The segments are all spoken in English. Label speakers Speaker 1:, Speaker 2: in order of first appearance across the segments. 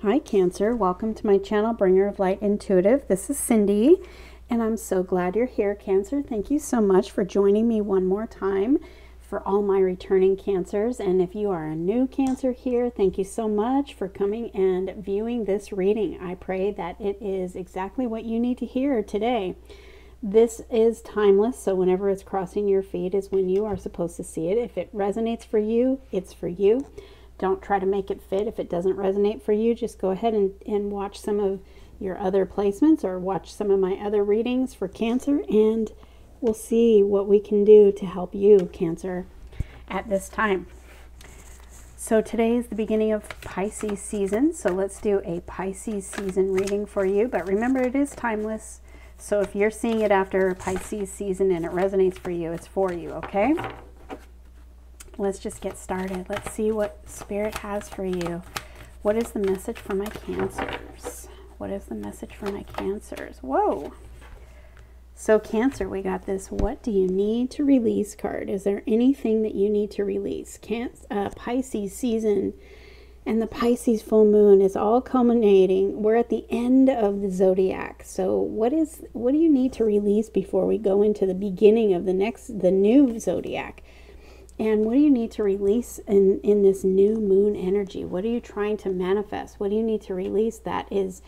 Speaker 1: Hi Cancer, welcome to my channel, Bringer of Light Intuitive. This is Cindy, and I'm so glad you're here, Cancer. Thank you so much for joining me one more time for all my returning Cancers. And if you are a new Cancer here, thank you so much for coming and viewing this reading. I pray that it is exactly what you need to hear today. This is timeless, so whenever it's crossing your feed is when you are supposed to see it. If it resonates for you, it's for you. Don't try to make it fit. If it doesn't resonate for you, just go ahead and watch some of your other placements or watch some of my other readings for Cancer, and we'll see what we can do to help you, Cancer, at this time. So today is the beginning of Pisces season, so let's do a Pisces season reading for you. But remember, it is timeless, so if you're seeing it after Pisces season and it resonates for you, it's for you, okay? Let's just get started. Let's see what Spirit has for you. What is the message for my Cancers? What is the message for my Cancers? Whoa. So Cancer, we got this what do you need to release card. Is there anything that you need to release? Pisces season and the Pisces full moon is all culminating. We're at the end of the zodiac. So what do you need to release before we go into the beginning of the new zodiac? And what do you need to release in this new moon energy? What are you trying to manifest? What do you need to release that is,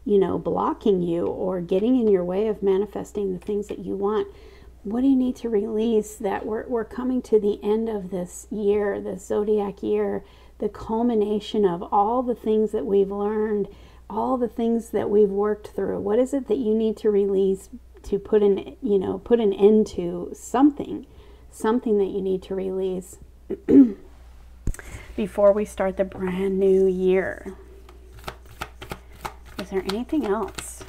Speaker 1: blocking you or getting in your way of manifesting the things that you want? What do you need to release that we're coming to the end of this year, this zodiac year, the culmination of all the things that we've learned, all the things that we've worked through? What is it that you need to release to put an end to something that you need to release before we start the brand new year? Is there anything else?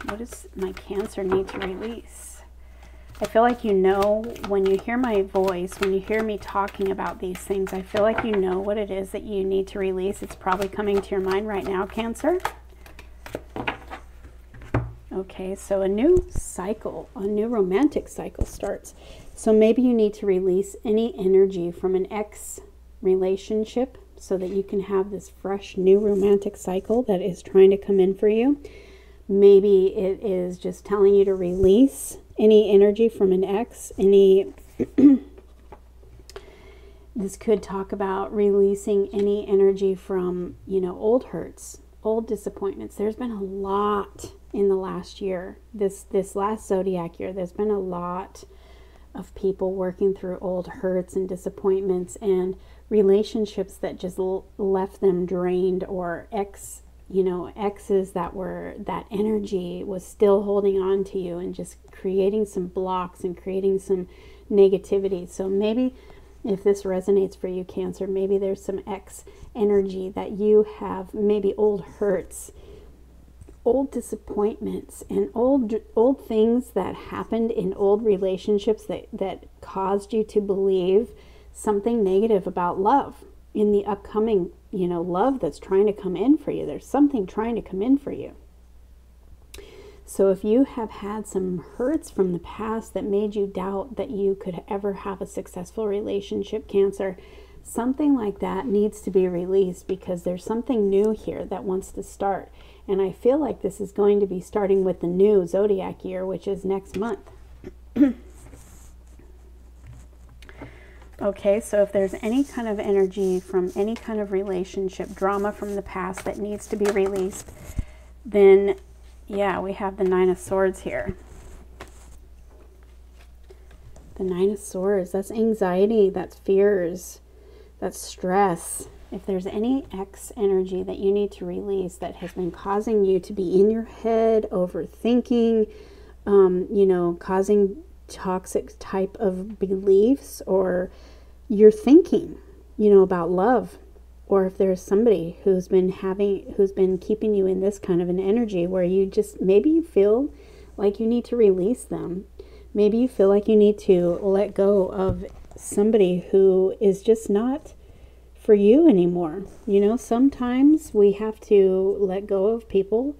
Speaker 1: What does my Cancer need to release? I feel like when you hear my voice, when you hear me talking about these things, I feel like you know what it is that you need to release. It's probably coming to your mind right now, Cancer. Okay, so a new cycle, a new romantic cycle starts. So maybe you need to release any energy from an ex relationship so that you can have this fresh new romantic cycle that is trying to come in for you. Maybe it is just telling you to release any energy from an ex, this could talk about releasing any energy from, old hurts, old disappointments. There's been a lot in the last year, this last zodiac year. There's been a lot of people working through old hurts and disappointments and relationships that just left them drained, or exes that energy was still holding on to you and just creating some blocks and creating some negativity. So maybe if this resonates for you, Cancer, maybe there's some ex energy that you have, maybe old hurts, old disappointments, and old things that happened in old relationships that caused you to believe something negative about love in the upcoming, love that's trying to come in for you. There's something trying to come in for you. So if you have had some hurts from the past that made you doubt that you could ever have a successful relationship, Cancer, something like that needs to be released, because there's something new here that wants to start. And I feel like this is going to be starting with the new zodiac year, which is next month. Okay, so if there's any kind of energy from any kind of relationship, drama from the past that needs to be released, then yeah, we have the Nine of Swords here. The Nine of Swords, that's anxiety, that's fears, that's stress. If there's any ex energy that you need to release that has been causing you to be in your head, overthinking, causing toxic type of beliefs, or you're thinking, about love, or if there's somebody who's been keeping you in this kind of an energy where maybe you feel like you need to release them. Maybe you feel like you need to let go of somebody who is just not for you anymore. Sometimes we have to let go of people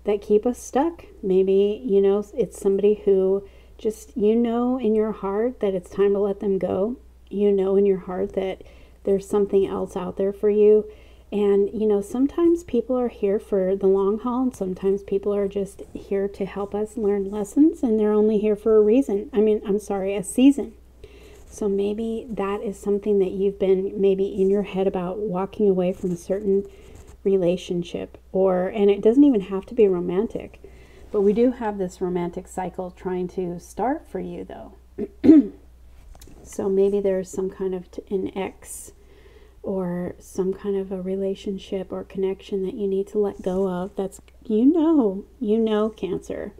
Speaker 1: that keep us stuck. Maybe, it's somebody who just, in your heart that it's time to let them go. In your heart that there's something else out there for you. And, you know, sometimes people are here for the long haul, and sometimes people are just here to help us learn lessons, and they're only here for a reason. A season. So maybe that is something that you've been maybe in your head about, walking away from a certain relationship, and it doesn't even have to be romantic, but we do have this romantic cycle trying to start for you, though. So maybe there's some kind of an ex or some kind of a relationship or connection that you need to let go of. That's, Cancer,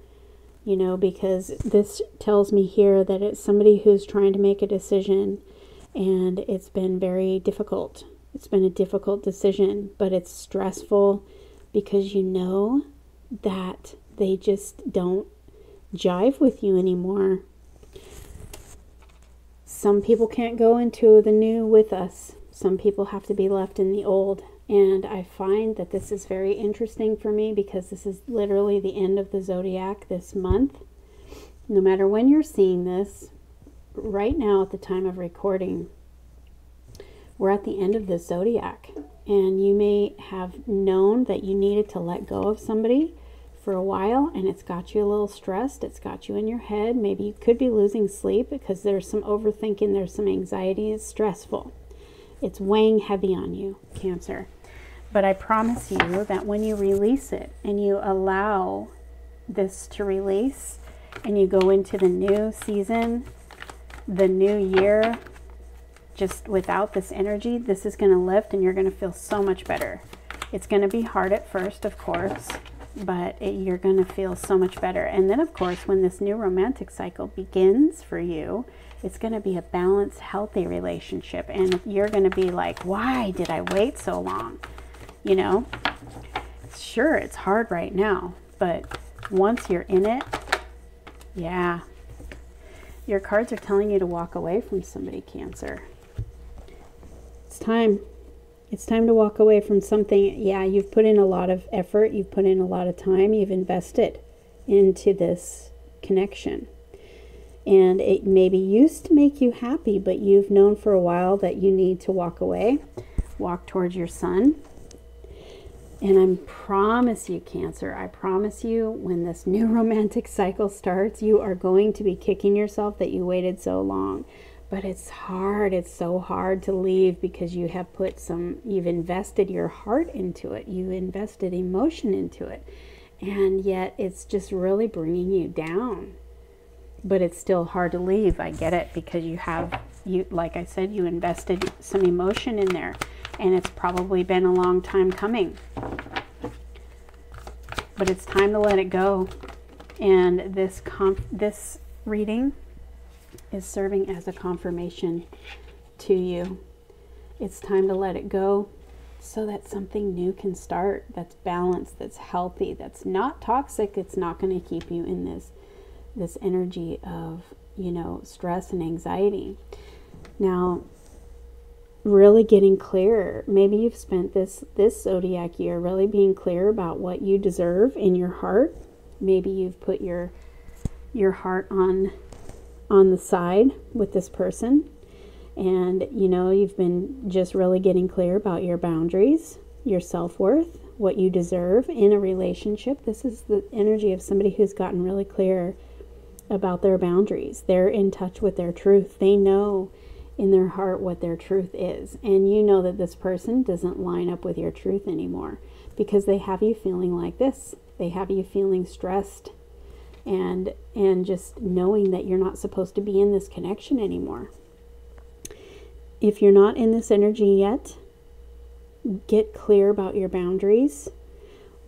Speaker 1: because this tells me here that it's somebody who's trying to make a decision, and it's been very difficult. It's been a difficult decision, but it's stressful because you know that they just don't jive with you anymore. Some people can't go into the new with us. Some people have to be left in the old. And I find that this is very interesting for me because this is literally the end of the zodiac this month. No matter when you're seeing this, right now at the time of recording, we're at the end of the zodiac. And you may have known that you needed to let go of somebody for a while, and it's got you a little stressed. It's got you in your head. Maybe you could be losing sleep because there's some overthinking, there's some anxiety. It's stressful. It's weighing heavy on you, Cancer. But I promise you that when you release it and you allow this to release and you go into the new season, the new year, just without this energy, this is going to lift and you're going to feel so much better. It's going to be hard at first, of course, but you're going to feel so much better. And then, of course, when this new romantic cycle begins for you, it's going to be a balanced, healthy relationship. And you're going to be like, why did I wait so long? Sure, it's hard right now, but once you're in it, yeah. Your cards are telling you to walk away from somebody, Cancer. It's time. It's time to walk away from something. Yeah, you've put in a lot of effort. You've put in a lot of time. You've invested into this connection. And it maybe used to make you happy, but you've known for a while that you need to walk away, walk towards your sun. And I promise you, Cancer, I promise you, when this new romantic cycle starts, you are going to be kicking yourself that you waited so long. But it's hard. It's so hard to leave because you have you've invested your heart into it. You invested emotion into it. And yet it's just really bringing you down. But it's still hard to leave. I get it, because like I said, you invested some emotion in there. And it's probably been a long time coming. But it's time to let it go. And this reading is serving as a confirmation to you. It's time to let it go so that something new can start, that's balanced, that's healthy, that's not toxic. It's not going to keep you in this energy of, stress and anxiety. Now, really getting clear. Maybe you've spent this zodiac year really being clear about what you deserve in your heart. Maybe you've put your heart on the side with this person, and you've been just really getting clear about your boundaries, your self-worth, what you deserve in a relationship. This is the energy of somebody who's gotten really clear about their boundaries. They're in touch with their truth. They know in their heart what their truth is, and you know that this person doesn't line up with your truth anymore because they have you feeling like this. They have you feeling stressed and just knowing that you're not supposed to be in this connection anymore. If you're not in this energy yet, get clear about your boundaries.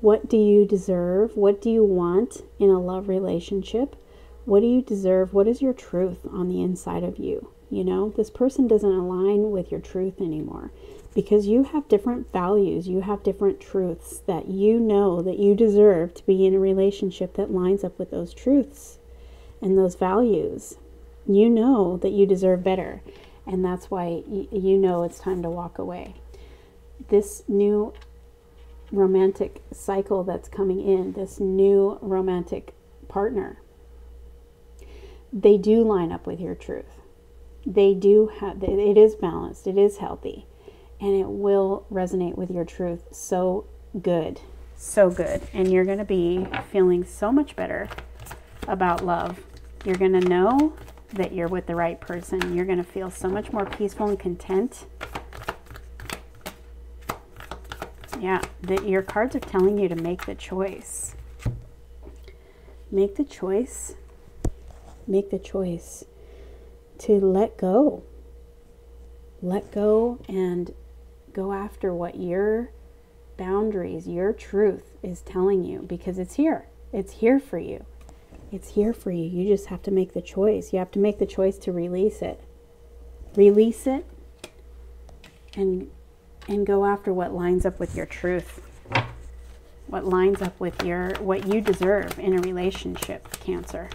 Speaker 1: What do you deserve? What do you want in a love relationship? What do you deserve? What is your truth on the inside of you? This person doesn't align with your truth anymore because you have different values. You have different truths that you know that you deserve to be in a relationship that lines up with those truths and those values. You know that you deserve better, and that's why you know it's time to walk away. This new romantic cycle that's coming in, this new romantic partner, they do line up with your truth. They do have, it is balanced, it is healthy, and it will resonate with your truth so good. So good. And you're going to be feeling so much better about love. You're going to know that you're with the right person. You're going to feel so much more peaceful and content. Yeah, that your cards are telling you to make the choice. Make the choice. Make the choice to let go. Let go and go after what your boundaries, your truth is telling you, because it's here. It's here for you. It's here for you. You just have to make the choice. You have to make the choice to release it. Release it and go after what lines up with your truth. What lines up with what you deserve in a relationship, Cancer.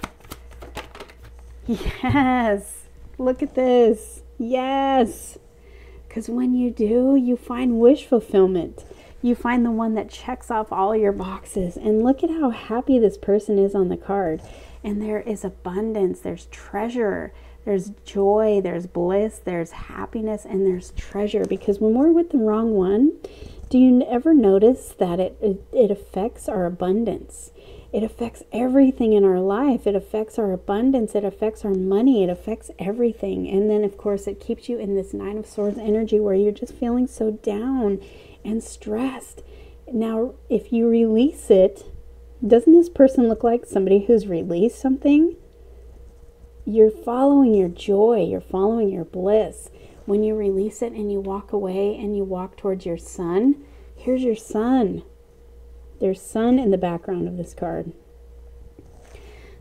Speaker 1: Yes. Look at this. Yes. Because when you do, you find wish fulfillment. You find the one that checks off all your boxes. And look at how happy this person is on the card. And there is abundance. There's treasure. There's joy. There's bliss. There's happiness. And there's treasure. Because when we're with the wrong one, do you ever notice that it affects our abundance? It affects everything in our life. It affects our abundance. It affects our money. It affects everything. And then, of course, it keeps you in this Nine of Swords energy where you're just feeling so down and stressed. Now, if you release it, doesn't this person look like somebody who's released something? You're following your joy. You're following your bliss. When you release it and you walk away and you walk towards your sun, here's your sun. There's sun in the background of this card.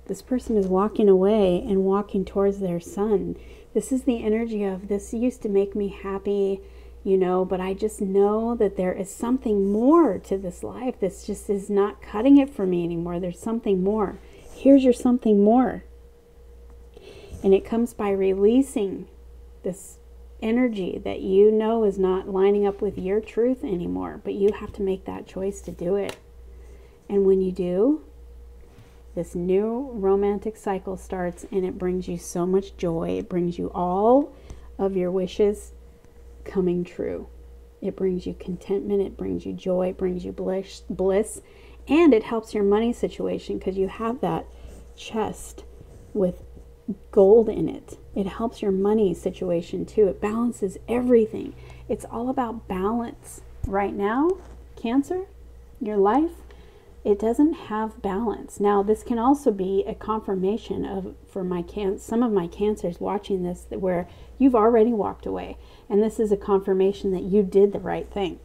Speaker 1: This person is walking away and walking towards their sun. This is the energy of, this used to make me happy, you know, but I just know that there is something more to this life. This just is not cutting it for me anymore. There's something more. Here's your something more. And it comes by releasing this energy that you know is not lining up with your truth anymore, but you have to make that choice to do it. And when you do, this new romantic cycle starts, and it brings you so much joy. It brings you all of your wishes coming true. It brings you contentment. It brings you joy. It brings you bliss. And it helps your money situation because you have that chest with gold in it. It helps your money situation too. It balances everything. It's all about balance. Right now, Cancer, your life, it doesn't have balance. Now, this can also be a confirmation of, for some of my Cancers watching this, where you've already walked away. And this is a confirmation that you did the right thing.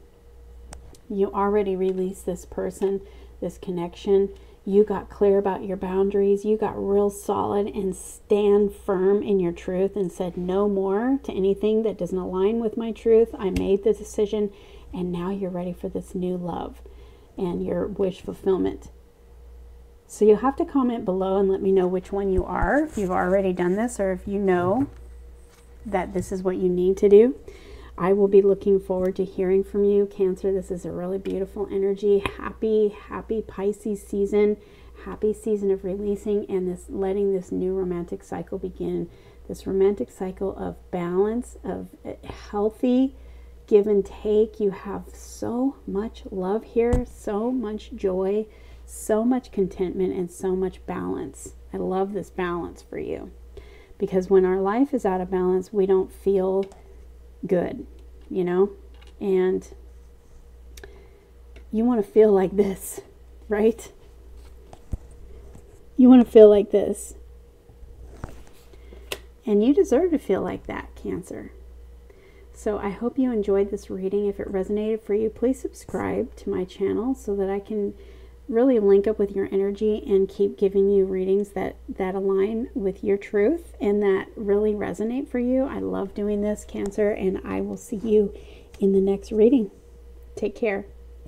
Speaker 1: You already released this person, this connection. You got clear about your boundaries. You got real solid and stand firm in your truth and said no more to anything that doesn't align with my truth. I made the decision, and now you're ready for this new love and your wish fulfillment. So you'll have to comment below and let me know which one you are, if you've already done this or if you know that this is what you need to do. I will be looking forward to hearing from you, Cancer. This is a really beautiful energy. Happy Pisces season. Happy season of releasing and this letting this new romantic cycle begin. This romantic cycle of balance, of healthy give and take. You have so much love here, so much joy, so much contentment, and so much balance. I love this balance for you, because when our life is out of balance, we don't feel good, you know, and you want to feel like this, right? You want to feel like this, and you deserve to feel like that, Cancer. So I hope you enjoyed this reading. If it resonated for you, please subscribe to my channel so that I can really link up with your energy and keep giving you readings that align with your truth and that really resonate for you. I love doing this, Cancer, and I will see you in the next reading. Take care.